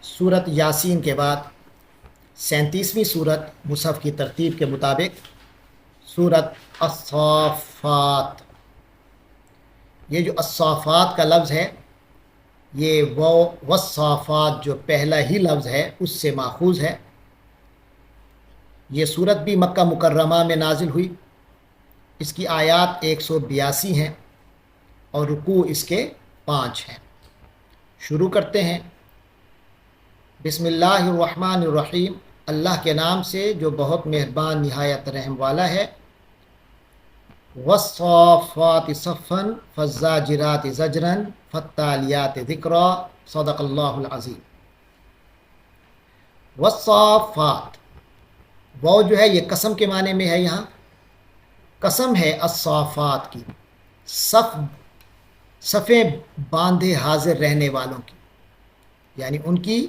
سورت یاسین کے بعد 37ویں سورت مصحف کی ترتیب کے مطابق سورت الصافات۔ یہ جو الصافات کا لفظ ہے یہ والصافات جو پہلا ہی لفظ ہے اس سے ماخوذ ہے۔ یہ سورت بھی مکہ مکرمہ میں نازل ہوئی۔ اس کی آیات 182 ہیں اور رکوع اس کے 5 ہیں۔ شروع کرتے ہیں۔ بسم اللہ الرحمن الرحیم، اللہ کے نام سے جو بہت مہربان نہایت رحم والا ہے۔ والصافات صفا فالزاجرات زجرا فالتالیات ذکرا، صدق اللہ العظیم۔ والصافات، وہ جو ہے یہ قسم کے معنی میں ہے، یہاں قسم ہے الصافات کی، صفیں باندھے حاضر رہنے والوں کی، یعنی ان کی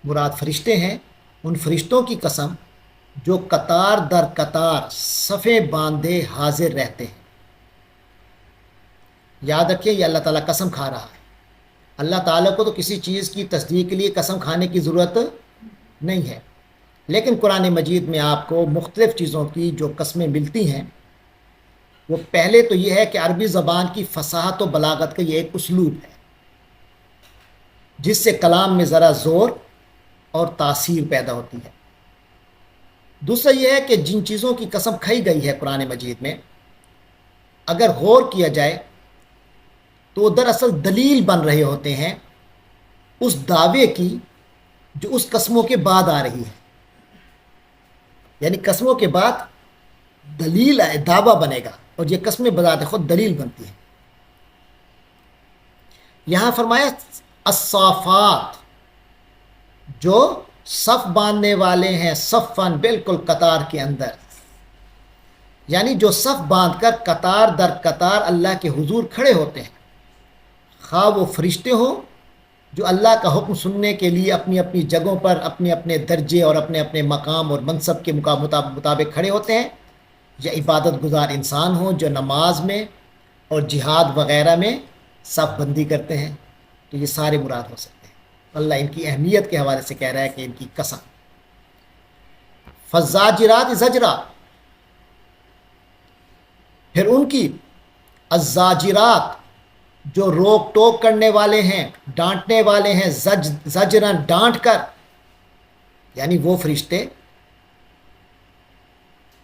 مراد فرشتے ہیں۔ ان فرشتوں کی قسم جو قطار در قطار صفیں باندھے حاضر رہتے ہیں۔ یاد رکھیں یہ اللہ تعالیٰ قسم کھا رہا ہے۔ اللہ تعالیٰ کو تو کسی چیز کی تصدیق کے لیے قسم کھانے کی ضرورت نہیں ہے، لیکن قرآن مجید میں آپ کو مختلف چیزوں کی جو قسمیں ملتی ہیں، وہ پہلے تو یہ ہے کہ عربی زبان کی فصاحت و بلاغت کا یہ ایک اسلوب ہے جس سے کلام میں ذرا زور اور تاثیر پیدا ہوتی ہے۔ دوسرا یہ ہے کہ جن چیزوں کی قسم کھائی گئی ہے قرآن مجید میں، اگر غور کیا جائے تو وہ دراصل دلیل بن رہے ہوتے ہیں اس دعوے کی جو اس قسموں کے بعد آ رہی ہے، یعنی قسموں کے بعد دلیل دعویٰ بنے گا اور یہ قسمیں بذات خود دلیل بنتی ہیں۔ یہاں فرمایا الصافات، جو صف باندھنے والے ہیں، صفاً بالکل قطار کے اندر، یعنی جو صف باندھ کر قطار در قطار اللہ کے حضور کھڑے ہوتے ہیں، خواہ وہ فرشتے ہوں جو اللہ کا حکم سننے کے لیے اپنی اپنی جگہوں پر اپنے اپنے درجے اور اپنے اپنے مقام اور منصب کے مطابق کھڑے ہوتے ہیں، یا عبادت گزار انسان ہوں جو نماز میں اور جہاد وغیرہ میں صف بندی کرتے ہیں، تو یہ سارے مراد ہو سکتے ہیں۔ اللہ ان کی اہمیت کے حوالے سے کہہ رہا ہے کہ ان کی قسم۔ فالزاجرات زجرا، پھر ان کی الزاجرات جو روک ٹوک کرنے والے ہیں، ڈانٹنے والے ہیں، زجرن ڈانٹ کر، یعنی وہ فرشتے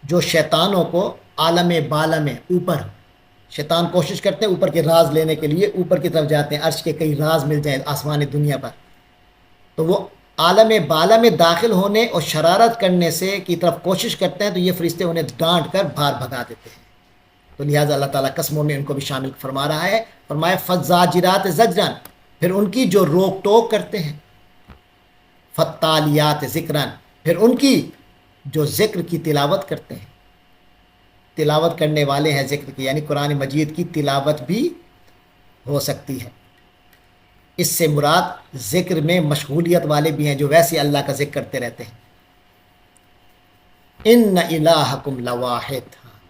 جو شیطانوں کو عالم بالا میں اوپر، شیطان کوشش کرتے ہیں اوپر کے راز لینے کے لیے اوپر کی طرف جاتے ہیں، عرش کے کئی راز مل جائیں آسمان دنیا پر، تو وہ عالم بالا میں داخل ہونے اور شرارت کرنے سے کی طرف کوشش کرتے ہیں، تو یہ فرشتے انہیں ڈانٹ کر باہر بھگا دیتے ہیں۔ تو لہٰذا اللہ تعالیٰ قسموں میں ان کو بھی شامل فرما رہا ہے۔ فرمایا فالزاجرات زجرن، پھر ان کی جو روک ٹوک کرتے ہیں، فالتالیات ذکرن، پھر ان کی جو ذکر کی تلاوت کرتے ہیں، تلاوت کرنے والے ہیں ذکر کی، یعنی قرآن مجید کی تلاوت بھی ہو سکتی ہے۔ اس سے مراد ذکر میں مشغولیت والے بھی ہیں جو ویسے اللہ کا ذکر کرتے رہتے ہیں۔ ان الہکم لواحد،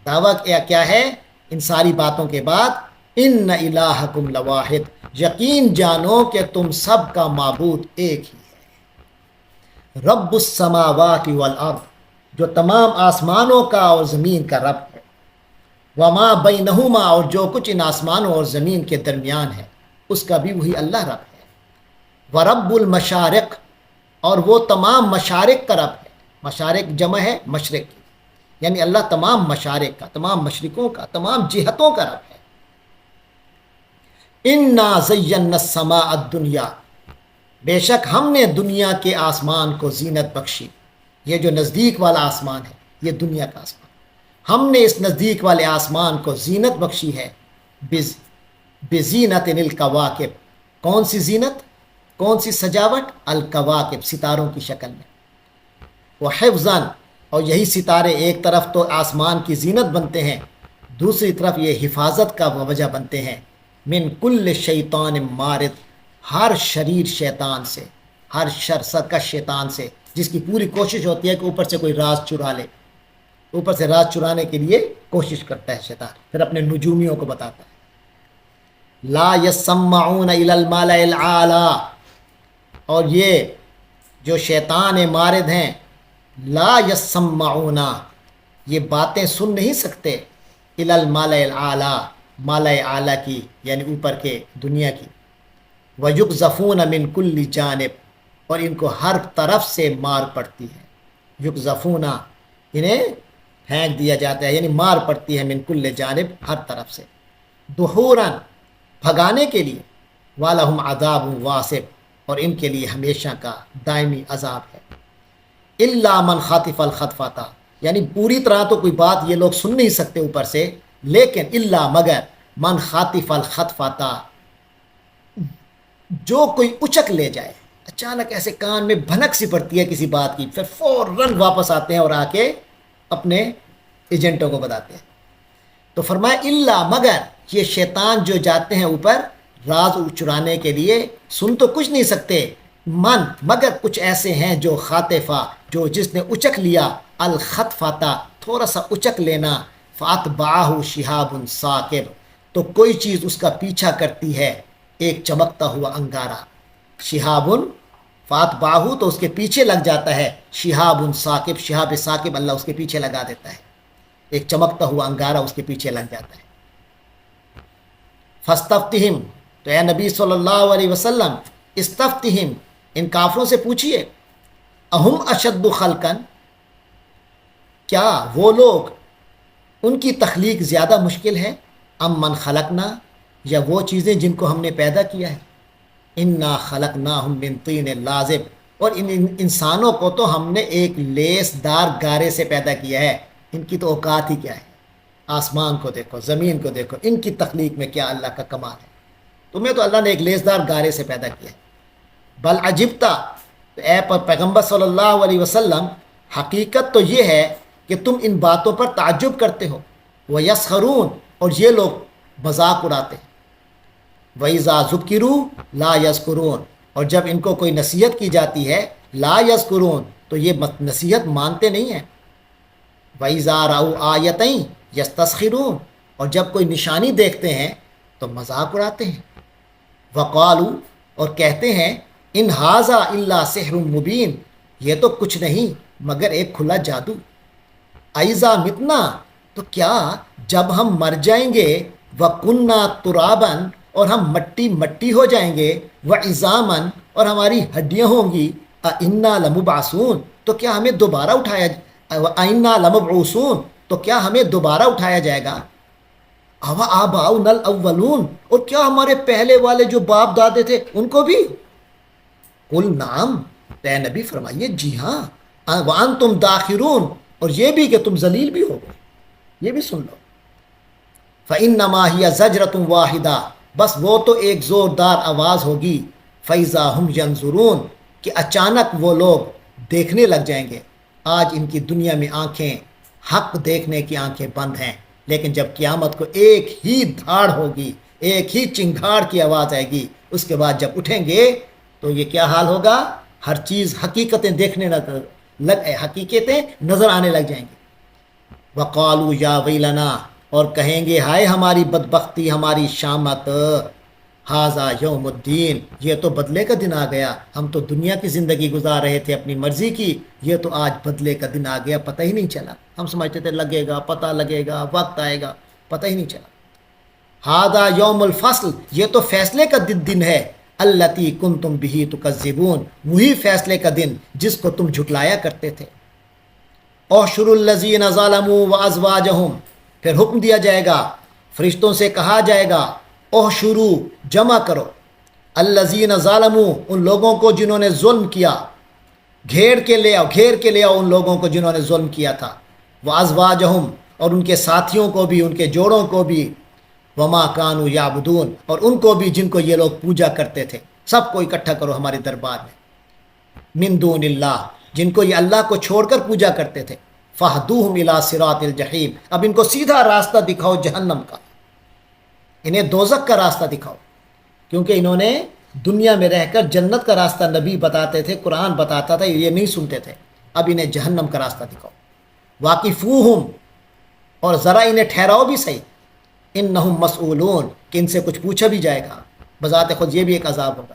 دعویٰ کیا ہے ان ساری باتوں کے بعد؟ ان الہکم لواحد، یقین جانو کہ تم سب کا معبود ایک ہی ہے۔ رب السماوات والارض، جو تمام آسمانوں کا اور زمین کا رب ہے، وما بینہما، اور جو کچھ ان آسمانوں اور زمین کے درمیان ہے اس کا بھی وہی اللہ رب ہے۔ ورب المشارق، اور وہ تمام مشارق کا رب ہے۔ مشارق جمع ہے مشرق کی، یعنی اللہ تمام مشارق کا، تمام مشرقوں کا، تمام جہتوں کا رب ہے۔ انا زینا السماء الدنیا، بے شک ہم نے دنیا کے آسمان کو زینت بخشی۔ یہ جو نزدیک والا آسمان ہے یہ دنیا کا آسمان، ہم نے اس نزدیک والے آسمان کو زینت بخشی ہے۔ بزینت الکواکب، کون سی زینت، کون سی سجاوٹ؟ الکواکب، ستاروں کی شکل میں۔ وحفظاً، اور یہی ستارے ایک طرف تو آسمان کی زینت بنتے ہیں، دوسری طرف یہ حفاظت کا وجہ بنتے ہیں۔ من کل شیطان مارد، ہر شریر شیطان سے، ہر شر سرکش شیطان سے، جس کی پوری کوشش ہوتی ہے کہ اوپر سے کوئی راز چرا لے، اوپر سے راز چرانے کے لیے کوشش کرتا ہے شیطان، پھر اپنے نجومیوں کو بتاتا ہے۔ لا یسمعون الی الملأ الاعلی، اور یہ جو شیطان مارد ہیں لا یسمعون، یہ باتیں سن نہیں سکتے الی الملأ الاعلیٰ، ملأ اعلیٰ کی یعنی اوپر کے دنیا کی، ویقذفون من کل جانب، اور ان کو ہر طرف سے مار پڑتی ہے، یقذفون انہیں پھینک دیا جاتا ہے یعنی مار پڑتی ہے، من کل جانب ہر طرف سے، دحوراً بھگانے کے لیے، وَلَهُمْ عَذَابٌ وَاصِبٌ، اور ان کے لیے ہمیشہ کا دائمی عذاب ہے، الا من خاطف الخطفۃ، یعنی پوری طرح تو کوئی بات یہ لوگ سن نہیں سکتے اوپر سے، لیکن الا مگر من خاطف الخطفۃ، جو کوئی اچک لے جائے، اچانک ایسے کان میں بھنک سی پڑتی ہے کسی بات کی، پھر فوراً واپس آتے ہیں اور آ کے اپنے ایجنٹوں کو بتاتے ہیں۔ تو فرمایا اللہ مگر یہ شیطان جو جاتے ہیں اوپر راز چرانے کے لیے، سن تو کچھ نہیں سکتے، من مگر کچھ ایسے ہیں جو خاطفہ، جو جس نے اچک لیا، الخطفتا تھوڑا سا اچک لینا، فاتبعہ شہاب ثاقب، تو کوئی چیز اس کا پیچھا کرتی ہے، ایک چمکتا ہوا انگارہ، شہاب فاتبعہ تو اس کے پیچھے لگ جاتا ہے، شہاب ثاقب، شہاب ثاقب اللہ اس کے پیچھے لگا دیتا ہے، ایک چمکتا ہوا انگارہ اس کے پیچھے لگ جاتا ہے۔ فاستفتہم، تو اے نبی صلی اللہ علیہ وسلم استفتہم، ان کافروں سے پوچھئے، اہم اشد خلقا، کیا وہ لوگ ان کی تخلیق زیادہ مشکل ہے، ام من خلقنا، یا وہ چیزیں جن کو ہم نے پیدا کیا ہے، انا خلقناہم من طین لازب، اور ان انسانوں کو تو ہم نے ایک لیس دار گارے سے پیدا کیا ہے، ان کی تو اوقات ہی کیا ہے، آسمان کو دیکھو، زمین کو دیکھو، ان کی تخلیق میں کیا اللہ کا کمال ہے، تمہیں تو اللہ نے ایک لیسدار گارے سے پیدا کیا ہے۔ بل عجبتا، اے پیغمبر صلی اللہ علیہ وسلم حقیقت تو یہ ہے کہ تم ان باتوں پر تعجب کرتے ہو، وَيَسْخَرُونَ، اور یہ لوگ مذاق اڑاتے ہیں، وَإِذَا ذُكِّرُوا لَا يَذْكُرُونَ، اور جب ان کو کوئی نصیحت کی جاتی ہے، لا یذکرون، تو یہ نصیحت مانتے نہیں ہیں، وَإِذَا رَأَوْا آیَتَیْن یستسخرون، اور جب کوئی نشانی دیکھتے ہیں تو مذاق اڑاتے ہیں، وقالو، اور کہتے ہیں، ان ھذا الا سحر مبین، یہ تو کچھ نہیں مگر ایک کھلا جادو، ایذا متنا، تو کیا جب ہم مر جائیں گے، وکننا ترابا، اور ہم مٹی مٹی ہو جائیں گے، وعظاما، اور ہماری ہڈیاں ہوں گی، انا لمبعثون، تو کیا ہمیں دوبارہ اٹھایا، انا لمبعوثون، تو کیا ہمیں دوبارہ اٹھایا جائے گا، اوا آباؤنا الاولون، اور کیا ہمارے پہلے والے جو باپ دادے تھے ان کو بھی، قل نعم، اے نبی فرمائیے جی ہاں، وانتم داخرون، اور یہ بھی کہ تم ذلیل بھی ہو گئے، یہ بھی سن لو، فانما ہی زجرۃ واحدہ، بس وہ تو ایک زوردار آواز ہوگی، فاذا ہم ینظرون، کہ اچانک وہ لوگ دیکھنے لگ جائیں گے، آج ان کی دنیا میں آنکھیں، حق دیکھنے کی آنکھیں بند ہیں، لیکن جب قیامت کو ایک ہی دھاڑ ہوگی، ایک ہی چنگھاڑ کی آواز آئے گی، اس کے بعد جب اٹھیں گے تو یہ کیا حال ہوگا، ہر چیز حقیقتیں دیکھنے حقیقتیں نظر آنے لگ جائیں گی، وقالوا یا ویلنا، اور کہیں گے ہائے ہماری بدبختی، ہماری شامت، ھذا یوم الدین، یہ تو بدلے کا دن آ گیا، ہم تو دنیا کی زندگی گزار رہے تھے اپنی مرضی کی، یہ تو آج بدلے کا دن آ گیا، پتہ ہی نہیں چلا، ہم سمجھتے تھے لگے گا، پتہ لگے گا، وقت آئے گا، پتہ ہی نہیں چلا، ھذا یوم الفصل، یہ تو فیصلے کا دن ہے، التی کنتم بہ تکذبون، وہی فیصلے کا دن جس کو تم جھٹلایا کرتے تھے، احشروا الذین ظلموا وازواجہم، پھر حکم دیا جائے گا، فرشتوں سے کہا جائے گا، احشروا، جمع کرو، الذین ظلموا، ان لوگوں کو جنہوں نے ظلم کیا، گھیر کے لے آؤ ان لوگوں کو جنہوں نے ظلم کیا تھا، وازواجہم، اور ان کے ساتھیوں کو بھی، ان کے جوڑوں کو بھی، وما کانوا یعبدون، اور ان کو بھی جن کو یہ لوگ پوجا کرتے تھے، سب کو اکٹھا کرو ہمارے دربار میں، من دون اللہ، جن کو یہ اللہ کو چھوڑ کر پوجا کرتے تھے، فاہدوہم الی صراط الجحیم، اب ان کو سیدھا راستہ دکھاؤ جہنم کا، انہیں دوزخ کا راستہ دکھاؤ، کیونکہ انہوں نے دنیا میں رہ کر جنت کا راستہ نبی بتاتے تھے، قرآن بتاتا تھا، یہ نہیں سنتے تھے، اب انہیں جہنم کا راستہ دکھاؤ، واقفوہم، اور ذرا انہیں ٹھہراؤ بھی صحیح، انہم مسئولون، کہ ان سے کچھ پوچھا بھی جائے گا، بذات خود یہ بھی ایک عذاب ہوگا،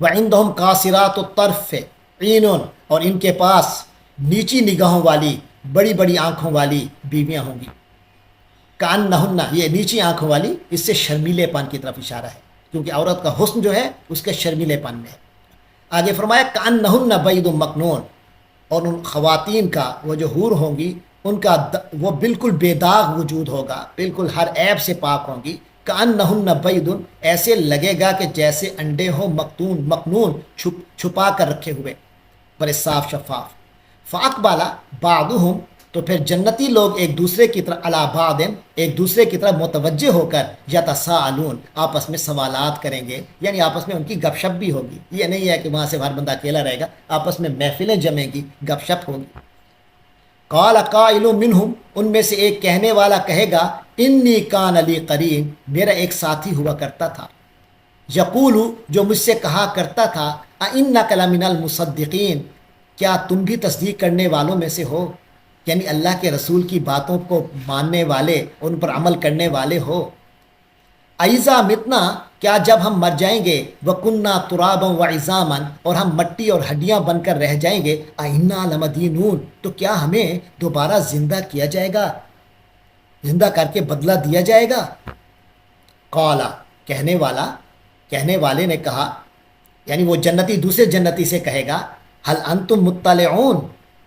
وعندہم قاصرات الطرف عین، اور ان کے پاس نیچی نگاہوں والی بڑی بڑی آنکھوں والی بیویاں ہوں گی. کأنہن، یہ نیچی آنکھوں والی اس سے شرمیلے پن کی طرف اشارہ ہے، کیونکہ عورت کا حسن جو ہے اس کے شرمیلے پن میں ہے. آگے فرمایا کأنہن بید مکنون، اور ان خواتین کا، وہ جو حور ہوں گی ان کا وہ بالکل بے داغ وجود ہوگا، بالکل ہر عیب سے پاک ہوں گی. کأنہن بید، ایسے لگے گا کہ جیسے انڈے ہو مکنون چھپا کر رکھے ہوئے، بڑے صاف شفاف. فاقبال بعضهم، تو پھر جنتی لوگ ایک دوسرے کی طرف، علی بعض، ایک دوسرے کی طرف متوجہ ہو کر یتساءلون، آپس میں سوالات کریں گے، یعنی آپس میں ان کی گپ شپ بھی ہوگی. یہ نہیں ہے کہ وہاں سے ہر بندہ اکیلا رہے گا، آپس میں محفلیں جمیں گی، گپ شپ ہوگی. قال قائل منہم، ان میں سے ایک کہنے والا کہے گا انی کان لی قرین، میرا ایک ساتھی ہوا کرتا تھا، یقول، جو مجھ سے کہا کرتا تھا اِنَّکَ لَمِنَ الْمُصَدِّقِینَ، کیا تم بھی تصدیق کرنے والوں میں سے ہو، یعنی اللہ کے رسول کی باتوں کو ماننے والے، ان پر عمل کرنے والے ہو. اَإِذَا مِتْنَا، کیا جب ہم مر جائیں گے، وَكُنَّا تُرَابًا وَعِظَامًا، اور ہم مٹی اور ہڈیاں بن کر رہ جائیں گے، أَإِنَّا لَمَدِينُونَ، تو کیا ہمیں دوبارہ زندہ کیا جائے گا، زندہ کر کے بدلہ دیا جائے گا. قال، کہنے والے نے کہا، یعنی وہ جنتی دوسرے جنتی سے کہے گا حل انتم مطلعون،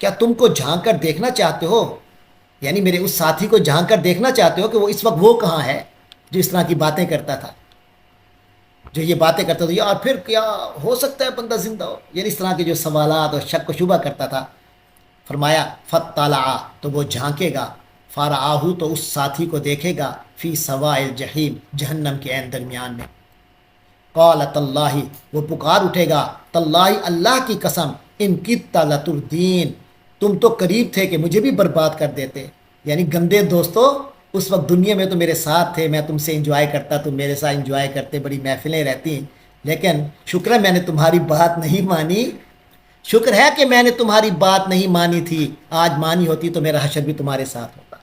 کیا تم کو جھانک کر دیکھنا چاہتے ہو، یعنی میرے اس ساتھی کو جھانک کر دیکھنا چاہتے ہو کہ وہ اس وقت وہ کہاں ہے جو اس طرح کی باتیں کرتا تھا، جو یہ باتیں کرتا تھا، یا پھر کیا ہو سکتا ہے بندہ زندہ ہو، یعنی اس طرح کے جو سوالات اور شک و شبہ کرتا تھا. فرمایا فطلع، تو وہ جھانکے گا، فرآہ، تو اس ساتھی کو دیکھے گا، فی سواء الجحیم، جہنم کے عین درمیان میں. قال تاللہ، وہ پکار اٹھے گا، تاللہ، اللہ کی قسم، ان کدت لتردین، تم تو قریب تھے کہ مجھے بھی برباد کر دیتے. یعنی گندے دوستو، اس وقت دنیا میں تو میرے ساتھ تھے، میں تم سے انجوائے کرتا، تم میرے ساتھ انجوائے کرتے، بڑی محفلیں رہتی، لیکن شکر ہے میں نے تمہاری بات نہیں مانی، شکر ہے کہ میں نے تمہاری بات نہیں مانی تھی، آج مانی ہوتی تو میرا حشر بھی تمہارے ساتھ ہوتا.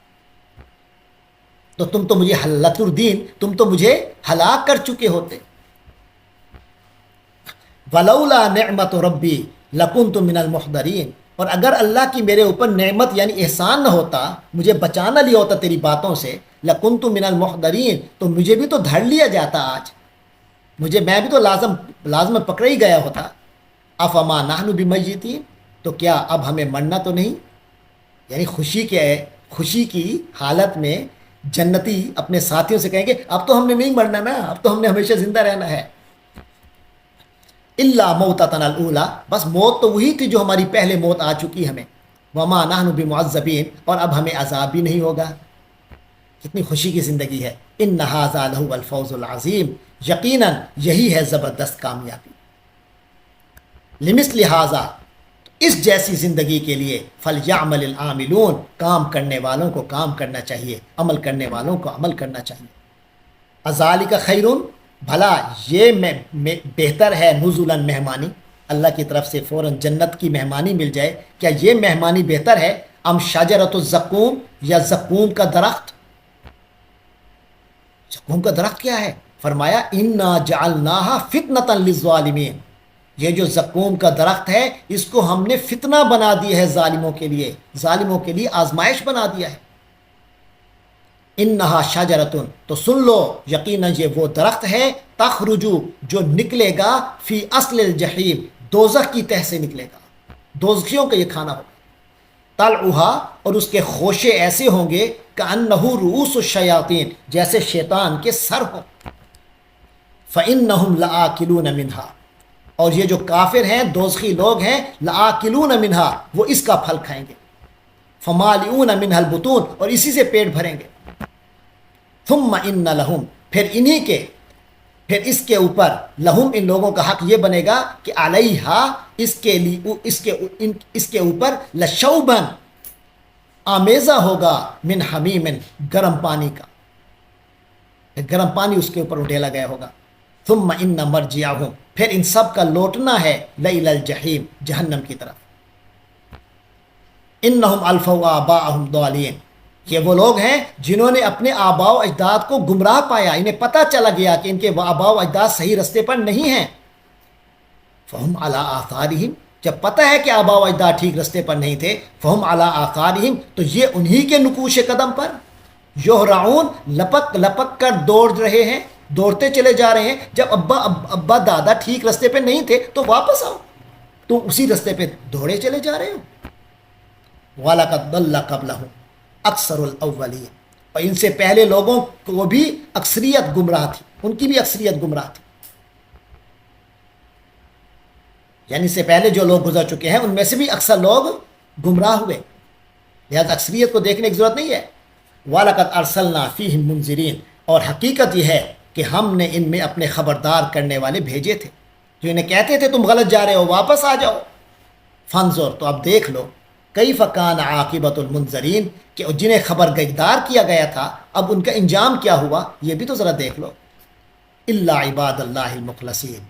تو تم تو مجھے لتردین، تم تو مجھے ہلاک کر چکے ہوتے. ولولا نعمت ربی لکنت من المحضرین، اور اگر اللہ کی میرے اوپر نعمت یعنی احسان نہ ہوتا، مجھے بچا نہ لیا ہوتا تیری باتوں سے، لکنت من المحضرین، تو مجھے بھی تو دھر لیا جاتا آج، میں بھی تو لازم پکڑا ہی گیا ہوتا. افما نحن بمیتین، تو کیا اب ہمیں مرنا تو نہیں، یعنی خوشی کی حالت میں جنتی اپنے ساتھیوں سے کہیں گے اب تو ہم نے نہیں مرنا نا، اب تو ہم نے ہمیشہ زندہ رہنا ہے. الا موتتنا الاولی، بس موت تو وہی تھی جو ہماری پہلے موت آ چکی ہمیں. وما نحن بمعذبین، اور اب ہمیں عذاب بھی نہیں ہوگا. کتنی خوشی کی زندگی ہے. ان ھذا لہو الفوز العظیم، یقیناً یہی ہے زبردست کامیابی. لمثل ھذا، اس جیسی زندگی کے لیے، فلیعمل العاملون، کام کرنے والوں کو کام کرنا چاہیے، عمل کرنے والوں کو عمل کرنا چاہیے. اذالک خیر، بھلا یہ بہتر ہے، نزلاً مہمانی، اللہ کی طرف سے فوراً جنت کی مہمانی مل جائے، کیا یہ مہمانی بہتر ہے، ام شجرۃ الزقوم، یا زقوم کا درخت. زقوم کا درخت کیا ہے؟ فرمایا انا جعلناھا فتنۃ للظالمین، یہ جو زقوم کا درخت ہے اس کو ہم نے فتنہ بنا دیا ہے ظالموں کے لیے آزمائش بنا دیا ہے. انہا شجرتن، تو سن لو، یقیناً یہ وہ درخت ہے، تخرجو، جو نکلے گا، فی اصل الجحیم، دوزخ کی تہ سے نکلے گا، دوزخیوں کا یہ کھانا ہوگا. طلعھا، اور اس کے خوشے ایسے ہوں گے، کأنہ رؤوس الشیاطین، جیسے شیطان کے سر ہوں. فإنہم لآکلون منہا، اور یہ جو کافر ہیں، دوزخی لوگ ہیں، لآکلون منہا، وہ اس کا پھل کھائیں گے. فمالئون منہا البطون، اور اسی سے پیٹ بھریں گے. ثم ان لہم، پھر اس کے اوپر، لہم، ان لوگوں کا حق یہ بنے گا کہ علیہا، اس کے اوپر، لشوبن، آمیزہ ہوگا، من حمیم، گرم پانی کا، گرم پانی اس کے اوپر اڈیلا گیا ہوگا. ثم ان مرجعہم، پھر ان سب کا لوٹنا ہے، لإلی الجحیم، جہنم کی طرف. انہم الفوا آباءہم ضالین، یہ وہ لوگ ہیں جنہوں نے اپنے آباء و اجداد کو گمراہ پایا، انہیں پتہ چلا گیا کہ ان کے آباء و اجداد صحیح رستے پر نہیں ہیں. فہم علی آثارہم، جب پتہ ہے کہ آبا و اجداد ٹھیک رستے پر نہیں تھے، فہم علی آثارہم، تو یہ انہی کے نقوش قدم پر، یہرعون، لپک لپک کر دوڑ رہے ہیں، دوڑتے چلے جا رہے ہیں۔ جب ابا دادا ٹھیک رستے پہ نہیں تھے تو واپس آؤ، تو اسی رستے پہ دوڑے چلے جا رہے ہو۔ وَلَقَدْ ضَلَّ قَبْلَهُمْ اکثر الاولین، اور ان سے پہلے لوگوں کو بھی اکثریت گمراہ تھی، ان کی بھی اکثریت گمراہ تھی، یعنی اس سے پہلے جو لوگ گزر چکے ہیں ان میں سے بھی اکثر لوگ گمراہ ہوئے، لہذا اکثریت کو دیکھنے کی ضرورت نہیں ہے۔ وَلَقَدْ أَرْسَلْنَا فِيهِمْ مُنذِرِينَ، اور حقیقت یہ ہے کہ ہم نے ان میں اپنے خبردار کرنے والے بھیجے تھے، جو انہیں کہتے تھے تم غلط جا رہے ہو، واپس آ جاؤ۔ فانظر، تو اب دیکھ لو، کیف کان عاقبۃ المنذرین، کہ جنہیں خبردار کیا گیا تھا اب ان کا انجام کیا ہوا، یہ بھی تو ذرا دیکھ لو۔ الا عباد اللہ المخلصین،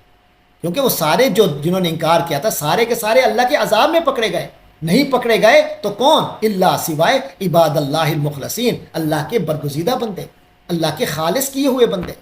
کیونکہ وہ سارے جنہوں نے انکار کیا تھا سارے کے سارے اللہ کے عذاب میں پکڑے گئے، نہیں پکڑے گئے تو کون؟ اللہ، سوائے عباد اللہ المخلصین، اللہ کے برگزیدہ بندے، اللہ کے خالص کیے ہوئے بندے۔